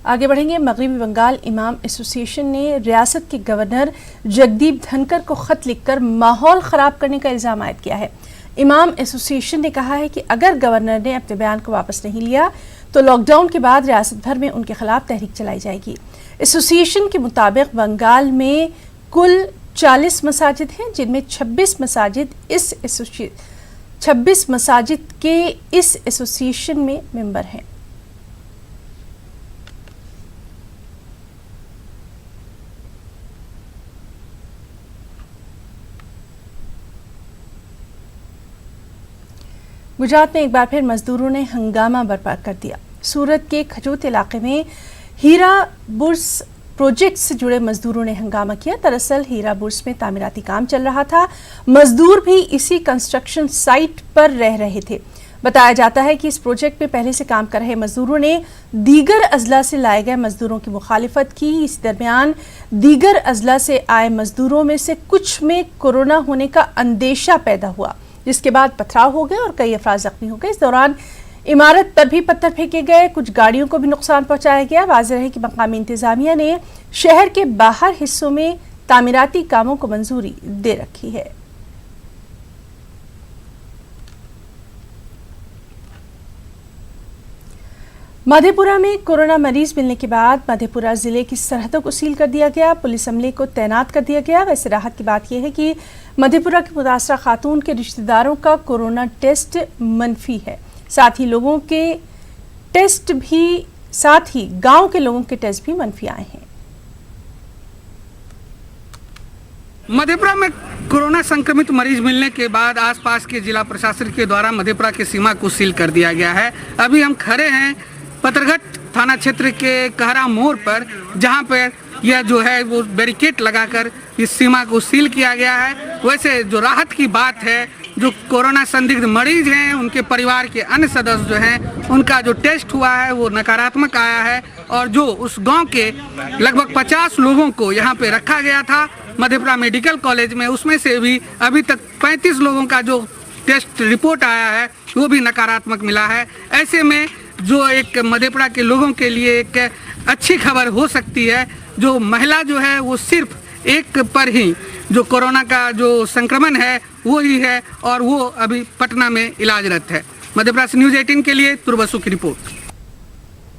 आगे बढ़ेंगे। मगरबी बंगाल इमाम एसोसिएशन ने रियासत के गवर्नर जगदीप धनकर को खत लिखकर माहौल ख़राब करने का इल्ज़ाम आयद किया है। इमाम एसोसिएशन ने कहा है कि अगर गवर्नर ने अपने बयान को वापस नहीं लिया तो लॉकडाउन के बाद रियासत भर में उनके खिलाफ तहरीक चलाई जाएगी। एसोसिएशन के मुताबिक बंगाल में कुल 40 मसाजिद हैं, जिनमें 26 मसाजिद के इस एसोसिएशन में मेंबर हैं। गुजरात में एक बार फिर मजदूरों ने हंगामा बर्पा कर दिया। सूरत के खजूत इलाके में हीरा बुर्स प्रोजेक्ट से जुड़े मजदूरों ने हंगामा किया। दरअसल हीरा बुर्स में तामीराती काम चल रहा था। मजदूर भी इसी कंस्ट्रक्शन साइट पर रह रहे थे। बताया जाता है कि इस प्रोजेक्ट में पहले से काम कर रहे मजदूरों ने दीगर अजला से लाए गए मजदूरों की मुखालिफत की। इस दरमियान दीगर अजला से आए मजदूरों में से कुछ में कोरोना होने का अंदेशा पैदा हुआ, जिसके बाद पथराव हो गए और कई अफराद जख्मी हो गए। इस दौरान इमारत पर भी पत्थर फेंके गए, कुछ गाड़ियों को भी नुकसान पहुंचाया गया। वाज़ेह है कि मकामी इंतजामिया ने शहर के बाहर हिस्सों में तामीराती कामों को मंजूरी दे रखी है। मधेपुरा में कोरोना मरीज मिलने के बाद मधेपुरा जिले की सरहदों को सील कर दिया गया। पुलिस अमले को तैनात कर दिया गया। वैसे राहत की बात यह है कि मधेपुरा की मुतासरा खातून के रिश्तेदारों का कोरोना टेस्ट मनफी है। साथ ही गांव के लोगों के टेस्ट भी मनफी आए हैं। मधेपुरा में कोरोना संक्रमित मरीज मिलने के बाद आसपास के जिला प्रशासन के द्वारा मधेपुरा की सीमा को सील कर दिया गया है। अभी हम खड़े हैं पतरघट थाना क्षेत्र के कहरा मोड़ पर, जहां पर यह जो है वो बैरिकेड लगाकर इस सीमा को सील किया गया है। वैसे जो राहत की बात है, जो कोरोना संदिग्ध मरीज हैं उनके परिवार के अन्य सदस्य जो हैं उनका जो टेस्ट हुआ है वो नकारात्मक आया है, और जो उस गांव के लगभग 50 लोगों को यहाँ पे रखा गया था मधेपुरा मेडिकल कॉलेज में, उसमें से भी अभी तक 35 लोगों का जो टेस्ट रिपोर्ट आया है वो भी नकारात्मक मिला है। ऐसे में जो एक मधेपुरा के लोगों के लिए एक अच्छी खबर हो सकती है। जो महिला जो है वो सिर्फ एक पर ही जो कोरोना का जो संक्रमण है वो ही है, और वो अभी पटना में इलाजरत है। मध्यप्रदेश न्यूज़ 18 के लिए तुर्बसु की रिपोर्ट।